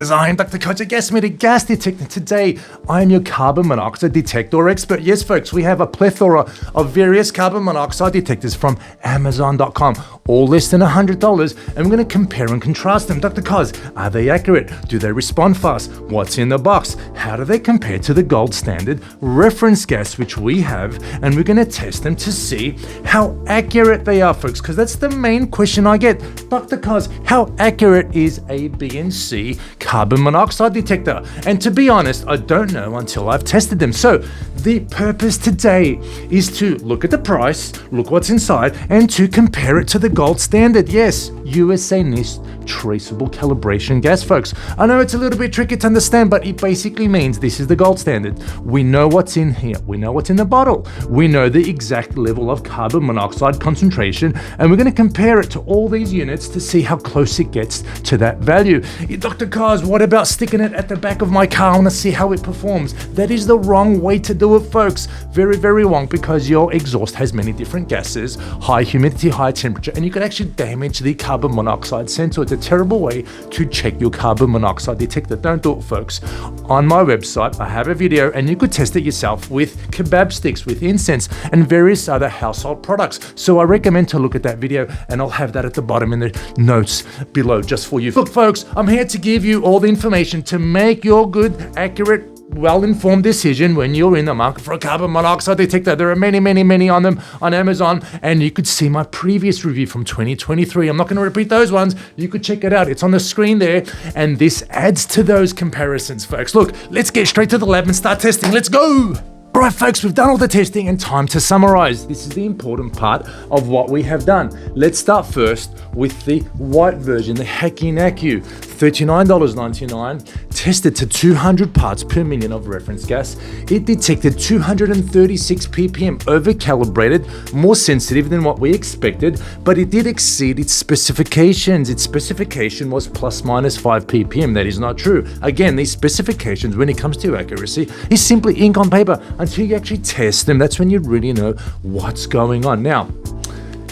I am Dr. Koji, gas meter gas detector. Today, I am your carbon monoxide detector expert. Yes, folks, we have a plethora of various carbon monoxide detectors from Amazon.com, all less than $100, and we're going to compare and contrast them. Dr. Koz, are they accurate? Do they respond fast? What's in the box? How do they compare to the gold standard reference gas, which we have? And we're going to test them to see how accurate they are, folks, because that's the main question I get. Dr. Koz, how accurate is A, B, and C carbon monoxide detector? And to be honest, I don't know until I've tested them. So the purpose today is to look at the price, look what's inside, and to compare it to the gold standard. Yes, USA NIST traceable calibration gas, folks. I know it's a little bit tricky to understand, but it basically means this is the gold standard. We know what's in here. We know what's in the bottle. We know the exact level of carbon monoxide concentration, and we're going to compare it to all these units to see how close it gets to that value. Dr. Cars, what about sticking it at the back of my car? I want to see how it performs. That is the wrong way to do it, folks. Very, very wrong, because your exhaust has many different gases, high humidity, high temperature, and you could actually damage the carbon monoxide sensor. It's a terrible way to check your carbon monoxide detector. Don't do it, folks. On my website, I have a video, and you could test it yourself with kebab sticks, with incense, and various other household products. So I recommend to look at that video, and I'll have that at the bottom in the notes below just for you. Look, folks, I'm here to give you all the information to make your good, accurate, well-informed decision when you're in the market for a carbon monoxide detector. There are many, many, many on them on Amazon, and you could see my previous review from 2023. I'm not going to repeat those ones. You could check it out. It's on the screen there, and this adds to those comparisons, folks. Look, let's get straight to the lab and start testing. Let's go! All right, folks, we've done all the testing and time to summarize. This is the important part of what we have done. Let's start first with the white version, the HAKINAKU, $39.99, tested to 200 parts per million of reference gas. It detected 236 ppm, over-calibrated, more sensitive than what we expected, but it did exceed its specifications. Its specification was plus minus 5 ppm. That is not true. Again, these specifications, when it comes to accuracy, is simply ink on paper. Until you actually test them, that's when you really know what's going on. Now,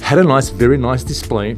had a very nice display.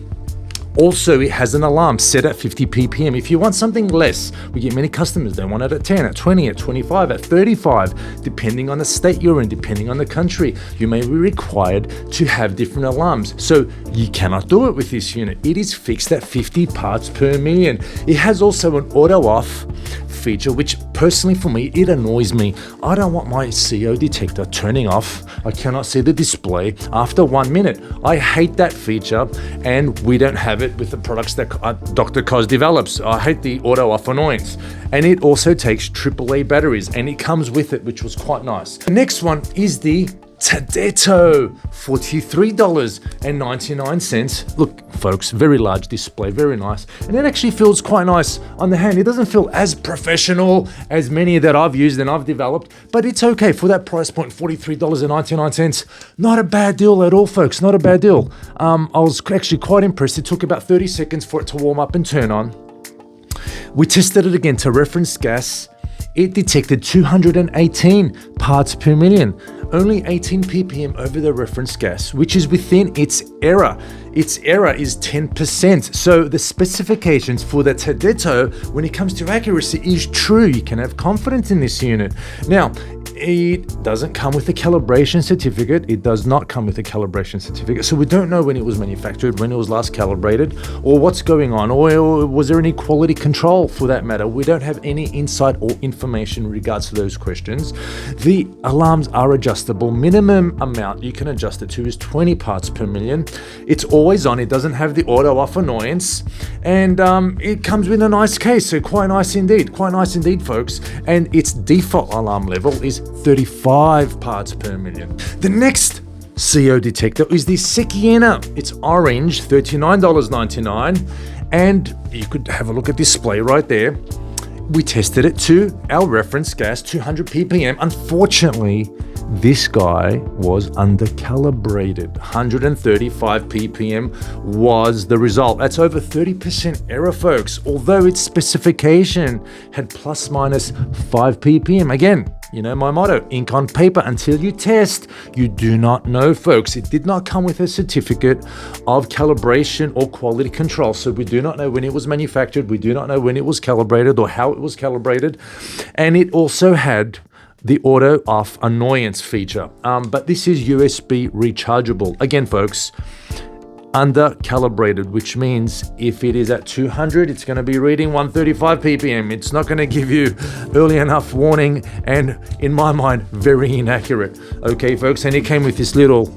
Also, it has an alarm set at 50 ppm. If you want something less, we get many customers, they want it at 10, at 20, at 25, at 35, depending on the state you're in, depending on the country. You may be required to have different alarms. So you cannot do it with this unit. It is fixed at 50 parts per million. It has also an auto off feature, which personally for me, it annoys me. I don't want my CO detector turning off. I cannot see the display after 1 minute. I hate that feature, and we don't have it with the products that Dr. Koz develops. I hate the auto off annoyance. And it also takes AAA batteries, and it comes with it, which was quite nice. The next one is the Tadeto, $43.99. Look, folks, very large display, very nice. And it actually feels quite nice on the hand. It doesn't feel as professional as many that I've used and I've developed, but it's okay for that price point, $43.99. Not a bad deal at all, folks, not a bad deal. I was actually quite impressed. It took about 30 seconds for it to warm up and turn on. We tested it again to reference gas. It detected 218 parts per million, only 18 ppm over the reference gas, which is within its error. Its error is 10%. So the specifications for the Tadeto, when it comes to accuracy, is true. You can have confidence in this unit. Now, it doesn't come with a calibration certificate. It does not come with a calibration certificate. So we don't know when it was manufactured, when it was last calibrated, or what's going on, or was there any quality control for that matter. We don't have any insight or information in regards to those questions. The alarms are adjustable. Minimum amount you can adjust it to is 20 parts per million. It's always on. It doesn't have the auto off annoyance, and it comes with a nice case. So quite nice indeed, folks. And its default alarm level is 35 parts per million. The next CO detector is the CEKKIENA. It's orange, $39.99, and you could have a look at display right there. We tested it to our reference gas, 200 ppm. Unfortunately, This guy was under-calibrated. 135 ppm was the result. That's over 30% error, folks, although its specification had plus minus 5 ppm. Again, you know my motto, ink on paper. Until you test, you do not know, folks. It did not come with a certificate of calibration or quality control, so we do not know when it was manufactured, we do not know when it was calibrated or how it was calibrated, and it also had the auto off annoyance feature. But this is USB rechargeable. Again, folks, under calibrated, which means if it is at 200, it's going to be reading 135 ppm. It's not going to give you early enough warning, and in my mind, very inaccurate. Okay, folks, and it came with this little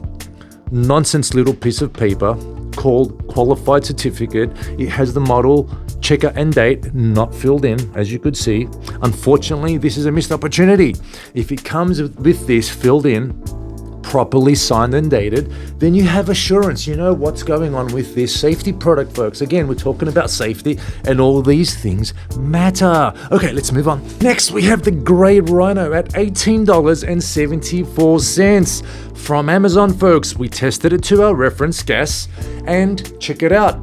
nonsense little piece of paper called qualified certificate. It has the model, checker and date not filled in, as you could see. Unfortunately, this is a missed opportunity. If it comes with this filled in, properly signed and dated, then you have assurance. You know what's going on with this safety product, folks. Again, we're talking about safety, and all these things matter. Okay, let's move on. Next, we have the grey RHINO at $18.74 from Amazon, folks. We tested it to our reference gas, and check it out.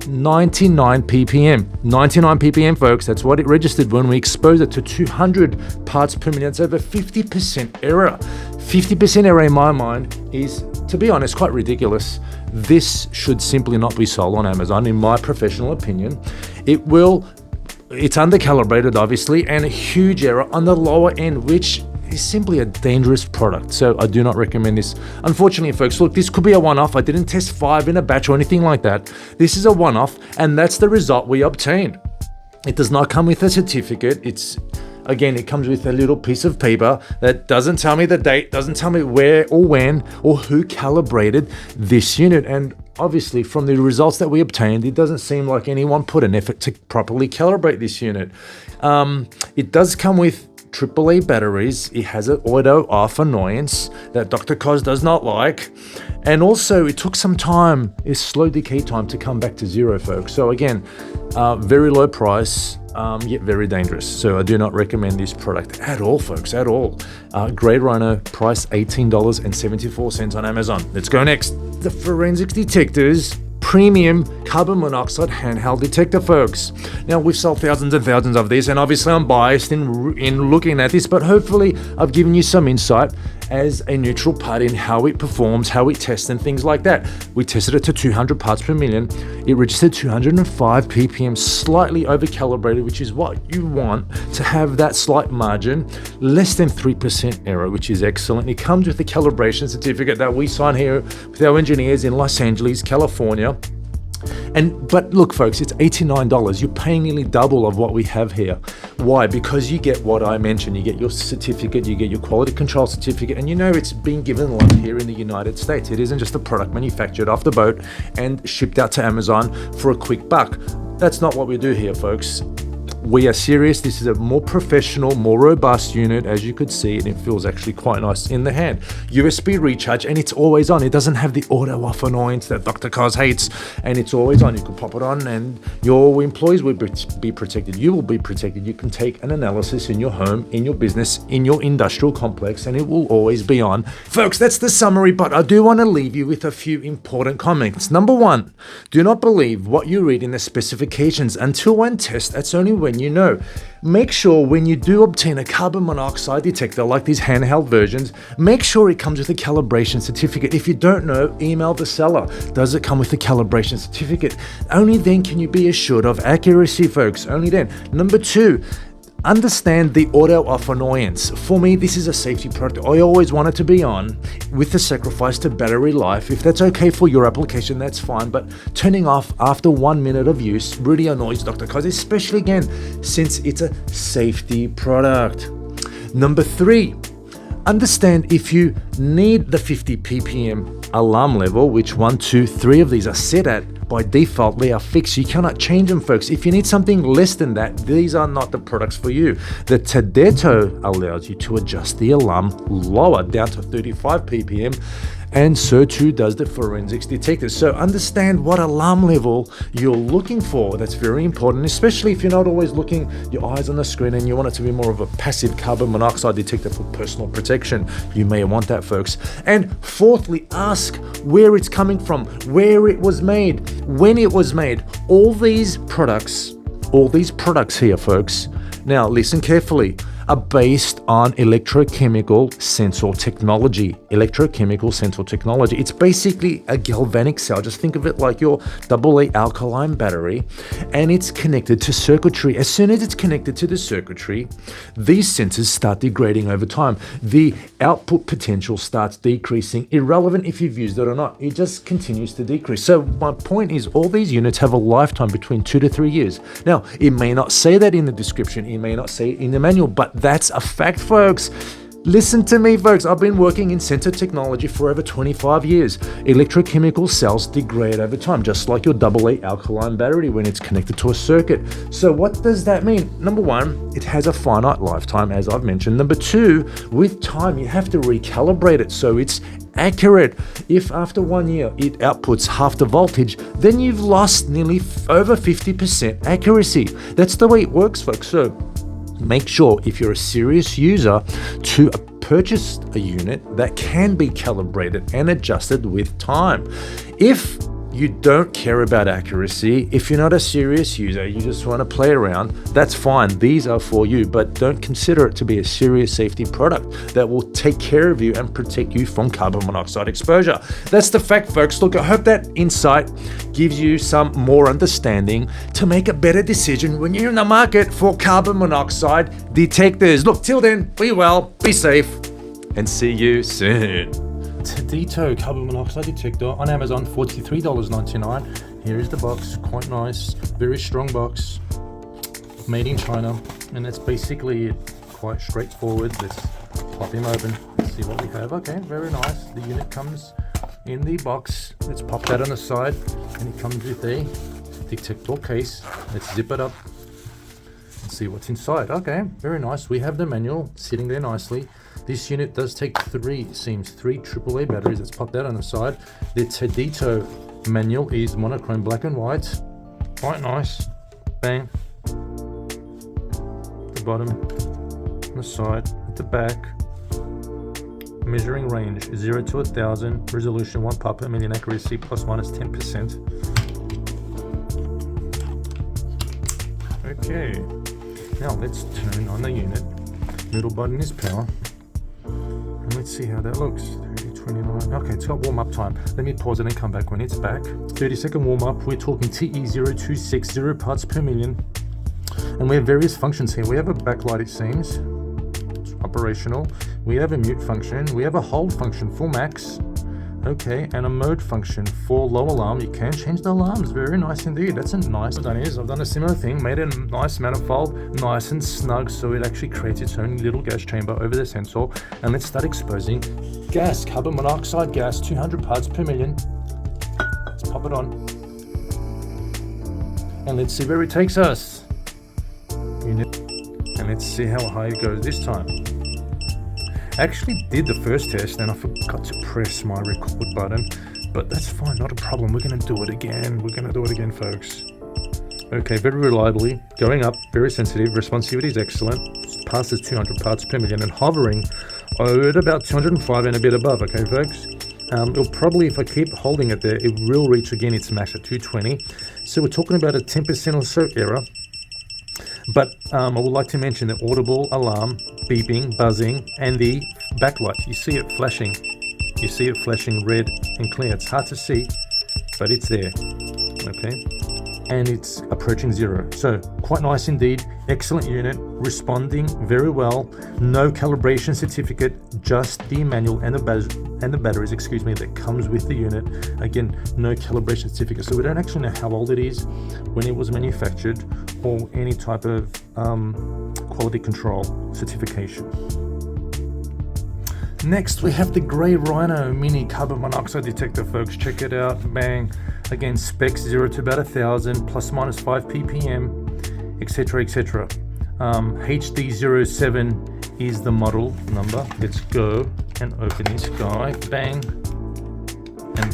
99 ppm. 99 ppm, folks. That's what it registered when we exposed it to 200 parts per million. It's over 50% error. 50% error in my mind is, to be honest, quite ridiculous. This should simply not be sold on Amazon, in my professional opinion. It's under-calibrated, obviously, and a huge error on the lower end, which is simply a dangerous product. So I do not recommend this. Unfortunately, folks, look, this could be a one-off. I didn't test 5 in a batch or anything like that. This is a one-off, and that's the result we obtained. It does not come with a certificate. Again, it comes with a little piece of paper that doesn't tell me the date, doesn't tell me where or when or who calibrated this unit. And obviously, from the results that we obtained, it doesn't seem like anyone put an effort to properly calibrate this unit. It does come with AAA batteries. It has an auto off annoyance that Dr. Cos does not like. And also, it took some time, it's slow decay time to come back to zero, folks. So again, very low price, yet very dangerous. So I do not recommend this product at all, folks, at all. Grey RHINO, price $18.74 on Amazon. Let's go next. The Forensics Detectors premium carbon monoxide handheld detector, folks. Now, we've sold thousands and thousands of these, and obviously I'm biased in looking at this, but hopefully I've given you some insight as a neutral party in how it performs, how it tests, and things like that. We tested it to 200 parts per million. It registered 205 ppm, slightly over-calibrated, which is what you want to have that slight margin, less than 3% error, which is excellent. It comes with the calibration certificate that we sign here with our engineers in Los Angeles, California. But look, folks, it's $89. You're paying nearly double of what we have here. Why? Because you get what I mentioned. You get your certificate, you get your quality control certificate, and you know it's being given love here in the United States. It isn't just a product manufactured off the boat and shipped out to Amazon for a quick buck. That's not what we do here, folks. We are serious. This is a more professional, more robust unit, as you could see, and it feels actually quite nice in the hand. USB recharge, and it's always on. It doesn't have the auto off annoyance that Dr. Cos hates, and it's always on. You can pop it on and your employees will be protected. You will be protected. You can take an analysis in your home, in your business, in your industrial complex, and it will always be on. Folks, that's the summary, but I do want to leave you with a few important comments. Number one, do not believe what you read in the specifications until one test. That's only when you know. Make sure when you do obtain a carbon monoxide detector like these handheld versions, make sure it comes with a calibration certificate. If you don't know, email the seller. Does it come with a calibration certificate? Only then can you be assured of accuracy, folks. Only then. Number two, understand the auto off annoyance. For me, this is a safety product. I always want it to be on with the sacrifice to battery life. If that's okay for your application, that's fine. But turning off after 1 minute of use really annoys Dr. Cos, especially again, since it's a safety product. Number three, understand if you need the 50 ppm alarm level, which 1, 2, 3 of these are set at, by default, they are fixed. You cannot change them, folks. If you need something less than that, these are not the products for you. The Tadeto allows you to adjust the alarm lower, down to 35 ppm. and so too does the forensics detector. So understand what alarm level you're looking for. That's very important, especially if you're not always looking your eyes on the screen and you want it to be more of a passive carbon monoxide detector for personal protection. You may want that, folks. And fourthly, ask where it's coming from, where it was made, when it was made. All these products here, folks, now listen carefully, are based on electrochemical sensor technology. It's basically a galvanic cell. Just think of it like your AA alkaline battery, and it's connected to circuitry. As soon as it's connected to the circuitry, these sensors start degrading over time. The output potential starts decreasing, irrelevant if you've used it or not. It just continues to decrease. So my point is, all these units have a lifetime between 2 to 3 years. Now, it may not say that in the description, it may not say it in the manual, but that's a fact, folks. Listen to me, folks. I've been working in sensor technology for over 25 years. Electrochemical cells degrade over time, just like your AA alkaline battery when it's connected to a circuit. So what does that mean? Number one, it has a finite lifetime, as I've mentioned. Number two, with time, you have to recalibrate it so it's accurate. If after 1 year it outputs half the voltage, then you've lost nearly over 50% accuracy. That's the way it works, folks. So make sure, if you're a serious user, to purchase a unit that can be calibrated and adjusted with time. If you don't care about accuracy, if you're not a serious user, you just want to play around, that's fine. These are for you, but don't consider it to be a serious safety product that will take care of you and protect you from carbon monoxide exposure. That's the fact, folks. Look, I hope that insight gives you some more understanding to make a better decision when you're in the market for carbon monoxide detectors. Look, till then, be well, be safe, and see you soon. Tadeto carbon monoxide detector on Amazon, $43.99. Here is the box, quite nice, very strong box, made in China, and that's basically it. Quite straightforward. Let's pop him open, let's see what we have. Okay, very nice. The unit comes in the box. Let's pop that on the side, and it comes with a detector case. Let's zip it up and see what's inside. Okay, very nice. We have the manual sitting there nicely. This unit does take three AAA batteries. Let's pop that on the side. The Tadeto manual is monochrome black and white. Quite nice. Bang. The bottom, on the side, at the back. Measuring range 0 to 1,000. Resolution 1 part per million. Accuracy plus minus 10%. Okay. Now let's turn on the unit. Middle button is power. Let's see how that looks. 30, 29. Okay, it's got warm-up time. Let me pause it and come back when it's back. 30-second warm-up. We're talking TE0260 parts per million. And we have various functions here. We have a backlight, it seems. It's operational. We have a mute function. We have a hold function for max. Okay, and a mode function for low alarm. You can change the alarms. Very nice indeed. That's a nice. What I've done a similar thing. Made a nice manifold, nice and snug, so it actually creates its own little gas chamber over the sensor. And let's start exposing gas, carbon monoxide gas, 200 parts per million. Let's pop it on, and let's see where it takes us. And let's see how high it goes this time. I actually did the first test and I forgot to press my record button, but that's fine, not a problem. We're going to do it again. Folks. Okay, very reliably, going up, very sensitive, responsivity is excellent, passes 200 parts per million and hovering at about 205 and a bit above, okay folks? It'll probably, if I keep holding it there, it will reach again its max at 220. So we're talking about a 10% or so error. But I would like to mention the audible alarm, beeping, buzzing, and the backlight. You see it flashing. You see it flashing red and clear. It's hard to see, but it's there. Okay, and it's approaching 0. So quite nice indeed. Excellent unit, responding very well. No calibration certificate, just the manual and the batteries, that comes with the unit. Again, no calibration certificate, so we don't actually know how old it is, when it was manufactured, or any type of quality control certification. Next, we have the grey RHINO mini carbon monoxide detector, folks. Check it out. Bang. Again, specs 0 to about 1,000, plus minus 5 ppm, etc., etc. HD07 is the model number. Let's go and open this guy. Bang.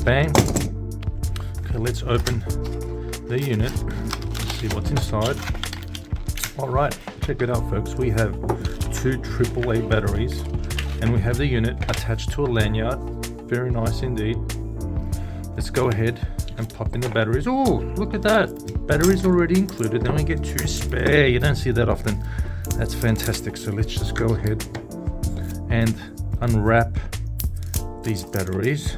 bang. Okay, let's open the unit. Let's see what's inside. All right, check it out, folks. We have two AAA batteries, and we have the unit attached to a lanyard. Very nice indeed. Let's go ahead and pop in the batteries. Oh, look at that. Batteries already included. Then we get two spare. You don't see that often. That's fantastic. So let's just go ahead and unwrap these batteries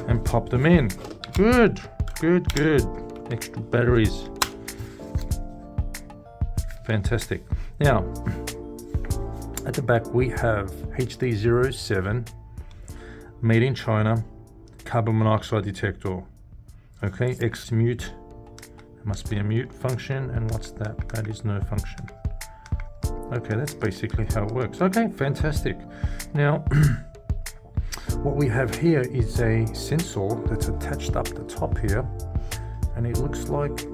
and pop them in. Good, good, good. Extra batteries. Fantastic. Now, at the back we have HD07, made in China, carbon monoxide detector. Okay, X mute. There must be a mute function, and what's that? That is no function. Okay, that's basically how it works. Okay, fantastic. Now, what we have here is a sensor that's attached up the top here, and it looks like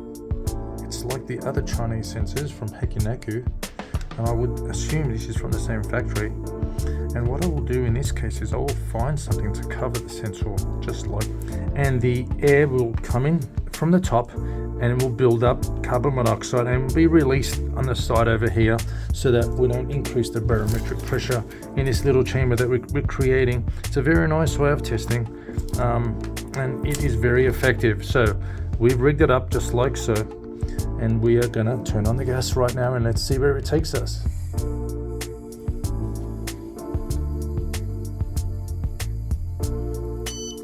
it's like the other Chinese sensors from HAKINAKU, and I would assume this is from the same factory. And what I will do in this case is I will find something to cover the sensor, just like, and the air will come in from the top and it will build up carbon monoxide and be released on the side over here, so that we don't increase the barometric pressure in this little chamber that we're creating. It's a very nice way of testing, and it is very effective. So we've rigged it up just like so, and we are gonna turn on the gas right now and let's see where it takes us.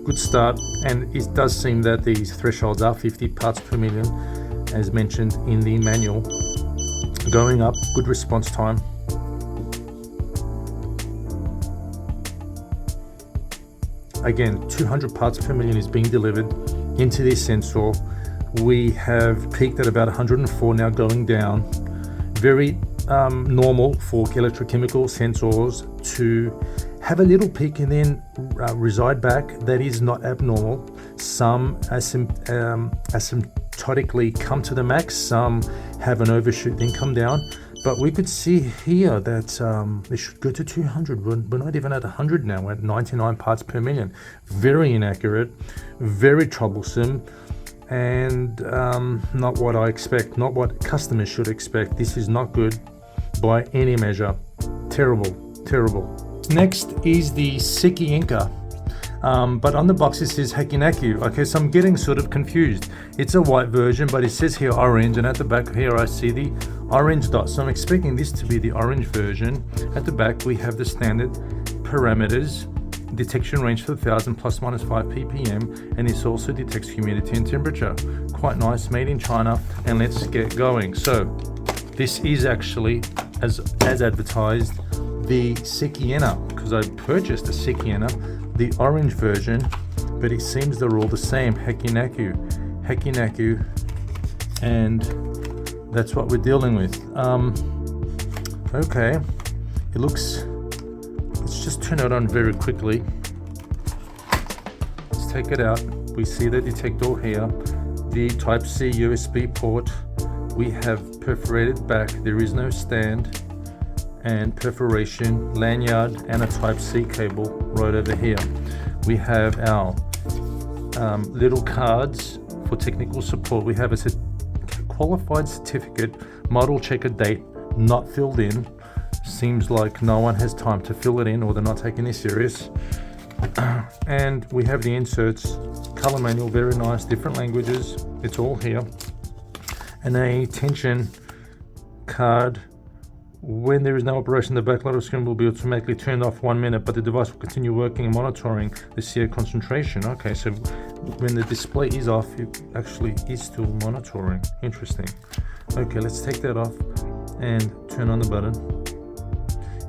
Good start, and it does seem that these thresholds are 50 parts per million as mentioned in the manual. Going up, good response time. Again, 200 parts per million is being delivered into this sensor. We have peaked at about 104, now going down. Very normal for electrochemical sensors to have a little peak and then reside back. That is not abnormal. Some asymptotically come to the max, some have an overshoot then come down. But we could see here that they should go to 200. We're not even at 100 now. We're at 99 parts per million. Very inaccurate, very troublesome, and not what I expect, not what customers should expect. This is not good by any measure. Terrible, terrible. Next is the CEKKIENA, but on the box it says HAKINAKU. Okay, so I'm getting sort of confused. It's a white version, but it says here orange, and at the back here I see the orange dot. So I'm expecting this to be the orange version. At the back we have the standard parameters, detection range for 1000 plus minus 5 ppm, and this also detects humidity and temperature. Quite nice, made in China, and let's get going. So this is actually, as advertised, the CEKKIENA, because I purchased a CEKKIENA, the orange version, but it seems they're all the same. HAKINAKU, and that's what we're dealing with. Okay, it looks, let's just turn it on very quickly. Let's take it out. We see the detector here, the Type-C USB port. We have perforated back, there is no stand, and perforation, lanyard, and a Type-C cable right over here. We have our little cards for technical support. We have a qualified certificate, model checker date, not filled in. Seems like no one has time to fill it in, or they're not taking this serious. And we have the inserts, color manual, very nice, different languages, it's all here. And a tension card. When there is no operation, the backlight screen will be automatically turned off 1 minute, but the device will continue working and monitoring the CO concentration. Okay, so when the display is off, it actually is still monitoring. Interesting. Okay, let's take that off and turn on the button.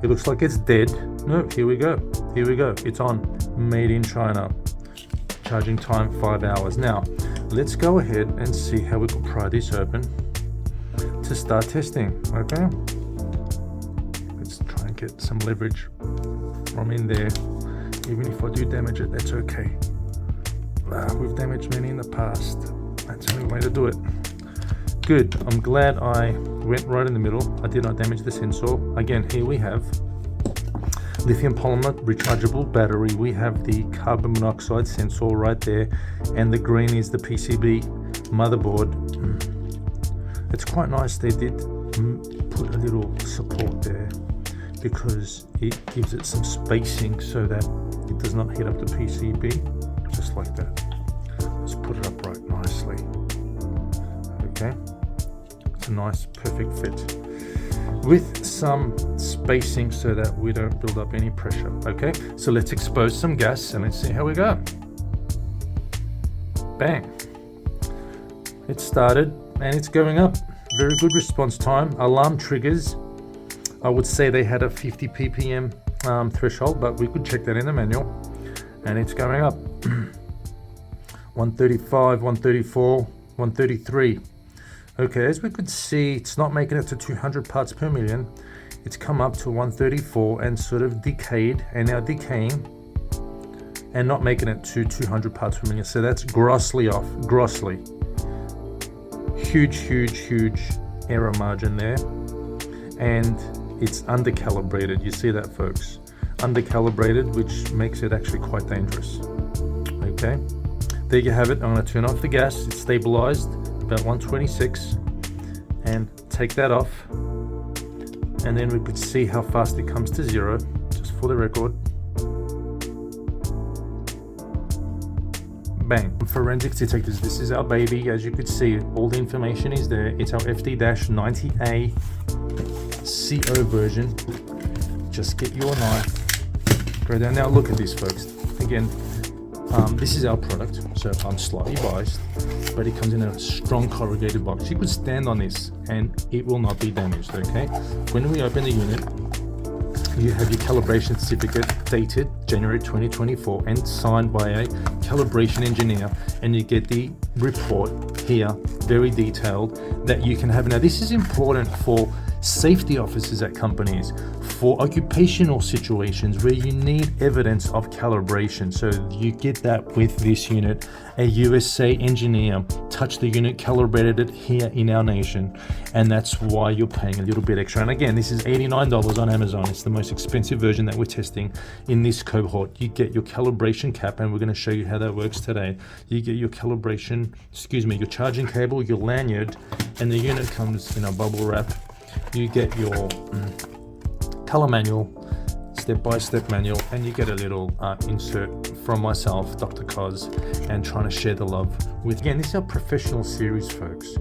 It looks like it's dead. No, here we go. Here we go. It's on. Made in China. Charging time 5 hours. Now, let's go ahead and see how we can pry this open to start testing. Okay. Get some leverage from in there. Even if I do damage it, that's okay. We've damaged many in the past. That's the only way to do it. Good. I'm glad I went right in the middle. I did not damage the sensor. Again, here we have lithium polymer rechargeable battery. We have the carbon monoxide sensor right there, and the green is the PCB motherboard. It's quite nice they did put a little support there because it gives it some spacing so that it does not hit up the PCB, just like that. Let's put it upright nicely. Okay, it's a nice perfect fit with some spacing so that we don't build up any pressure. Okay, so let's expose some gas and let's see how we go. Bang, it started and it's going up. Very good response time. Alarm triggers, I would say they had a 50 ppm threshold, but we could check that in the manual, and it's going up. 135, 134, 133. Okay, as we could see, it's not making it to 200 parts per million. It's come up to 134 and sort of decayed, and now decaying and not making it to 200 parts per million. So that's grossly off, grossly. Huge error margin there, and it's undercalibrated. You see that, folks? Undercalibrated, which makes it actually quite dangerous. Okay, there you have it. I'm going to turn off the gas. It's stabilized about 126, and take that off, and then we could see how fast it comes to zero, just for the record. Bang. Forensics detectors, this is our baby. As you could see, all the information is there. It's our FD-90A CO version. Just get your knife, go down. Now look at this, folks. Again, this is our product, so I'm slightly biased, but it comes in a strong corrugated box. You could stand on this and it will not be damaged. Okay, when we open the unit, you have your calibration certificate dated January 2024 and signed by a calibration engineer, and you get the report here, very detailed, that you can have. Now this is important for safety officers at companies, for occupational situations where you need evidence of calibration. So you get that with this unit. A USA engineer touched the unit, calibrated it here in our nation, and that's why you're paying a little bit extra. And again, this is $89 on Amazon. It's the most expensive version that we're testing in this cohort. You get your calibration cap, and we're going to show you how that works today. You get your calibration, your charging cable, your lanyard, and the unit comes in a bubble wrap. You get your color manual, step-by-step manual, and you get a little insert from myself, Dr. Cos, and trying to share the love with. Again, this is our professional series, folks.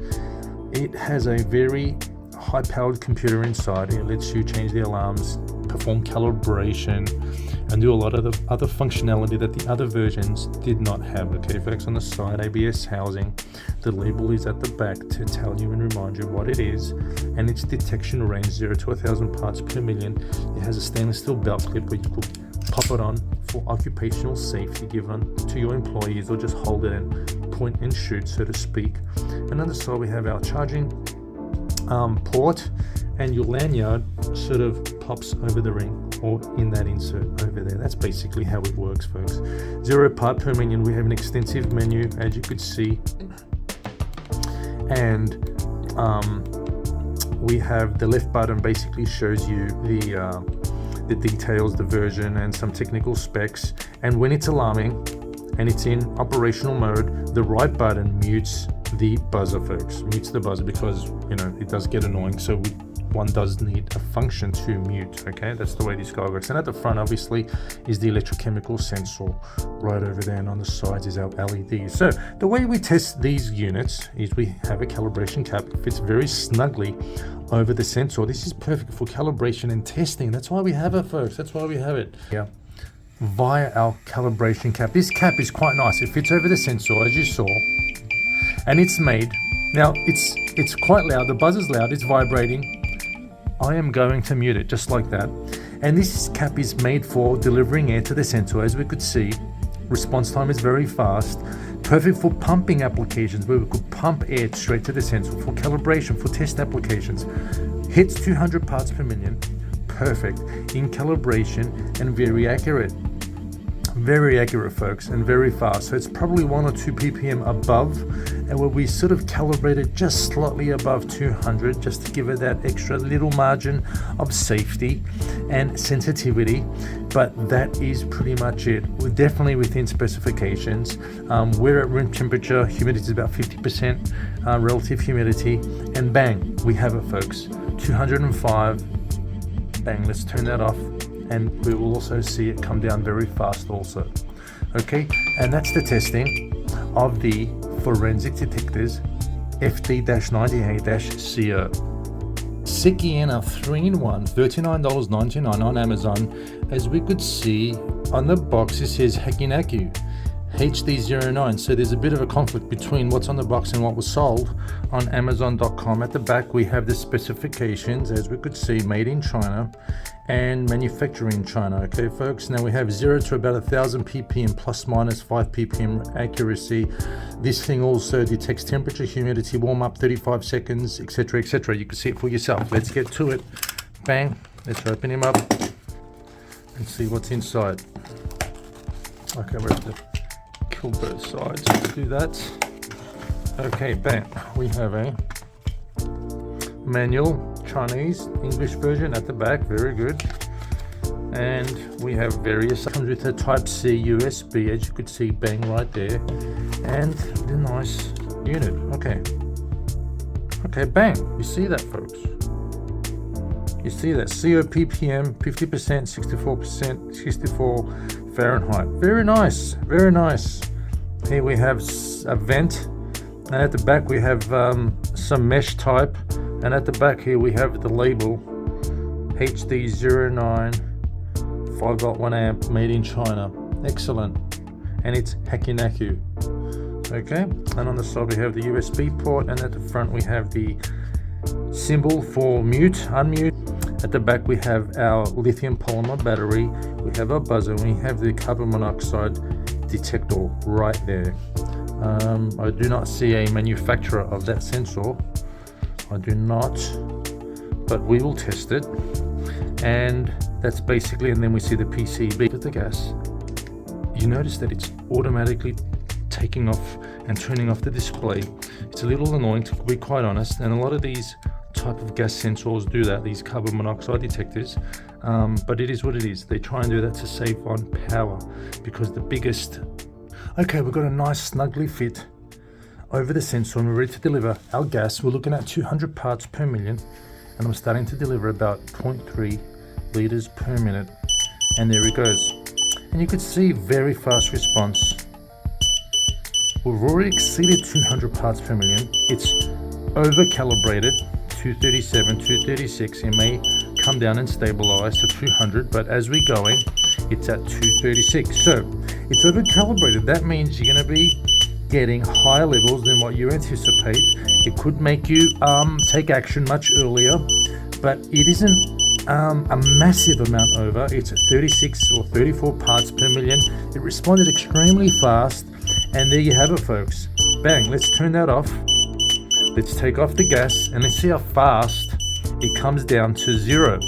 It has a very high-powered computer inside. It lets you change the alarms, perform calibration, and do a lot of the other functionality that the other versions did not have. Okay, folks, on the side, ABS housing. The label is at the back to tell you and remind you what it is, and its detection range 0 to 1,000 parts per million. It has a stainless steel belt clip where you could pop it on for occupational safety, given to your employees, or just hold it and point and shoot, so to speak. And on the side, we have our charging port, and your lanyard sort of pops over the ring or in that insert over there. That's basically how it works, folks. 0 part per million. We have an extensive menu, as you could see, and we have the left button basically shows you the details, the version, and some technical specs. And when it's alarming and it's in operational mode, the right button mutes the buzzer, folks. Mutes the buzzer because, you know, it does get annoying. So one does need a function to mute. Okay, that's the way this guy works. And at the front, obviously, is the electrochemical sensor right over there, and on the sides is our LED. So the way we test these units is we have a calibration cap. It fits very snugly over the sensor. This is perfect for calibration and testing. That's why we have it, folks. That's why we have it. Yeah, via our calibration cap. This cap is quite nice. It fits over the sensor, as you saw, and it's made. Now it's quite loud. The buzzer's loud. It's vibrating. I am going to mute it just like that. And this cap is made for delivering air to the sensor. As we could see, response time is very fast. Perfect for pumping applications where we could pump air straight to the sensor, for calibration, for test applications. Hits 200 parts per million. Perfect in calibration and very accurate. Very accurate, folks, and very fast. So it's probably 1 or 2 ppm above and where we sort of calibrated just slightly above 200 just to give it that extra little margin of safety and sensitivity. But that is pretty much it. We're definitely within specifications. We're at room temperature, humidity is about 50% relative humidity, and bang, we have it, folks. 205. Bang, let's turn that off, and we will also see it come down very fast also. Okay, and that's the testing of the forensic detectors FD-98-CO. CEKKIENA 3-in-1, $39.99 on Amazon. As we could see on the box, it says HAKINAKU HD09, so there's a bit of a conflict between what's on the box and what was sold on Amazon.com. At the back we have the specifications, as we could see, made in China and manufactured in China. Okay folks, now we have 0 to about 1000 ppm plus minus 5 ppm accuracy. This thing also detects temperature, humidity, warm up 35 seconds, etc, etc. You can see it for yourself. Let's get to it. Bang, let's open him up and see what's inside. Okay, we're at the kill both sides. Let's do that. Okay, bang. We have a manual, Chinese, English version at the back. Very good. And we have various, comes with a Type C USB, as you could see, bang, right there. And the nice unit. Okay. Okay, bang. You see that, folks? You see that CO ppm, 50%, 64%, 64 Fahrenheit. Very nice, very nice. Here we have a vent, and at the back we have some mesh type, and at the back here we have the label HD09 5V 1 amp, made in China. Excellent. And it's HAKINAKU. Okay, and on the side we have the USB port, and at the front we have the symbol for mute, unmute. At the back we have our lithium polymer battery, we have our buzzer, and we have the carbon monoxide detector right there. I do not see a manufacturer of that sensor. I do not, but we will test it. And that's basically, and then we see the PCB with the gas. You notice that it's automatically taking off and turning off the display. It's a little annoying, to be quite honest, and a lot of these type of gas sensors do that, these carbon monoxide detectors, but it is what it is. They try and do that to save on power, because the biggest... Okay, we've got a nice snugly fit over the sensor, and we're ready to deliver our gas. We're looking at 200 parts per million, and I'm starting to deliver about 0.3 liters per minute, and there it goes. And you could see very fast response. We've already exceeded 200 parts per million. It's over calibrated, 237, 236. It may come down and stabilize to 200, but as we're going, it's at 236. So it's over calibrated. That means you're going to be getting higher levels than what you anticipate. It could make you take action much earlier, but it isn't a massive amount over. It's at 36 or 34 parts per million. It responded extremely fast, and there you have it, folks. Bang, let's turn that off. Let's take off the gas, and let's see how fast it comes down to 0.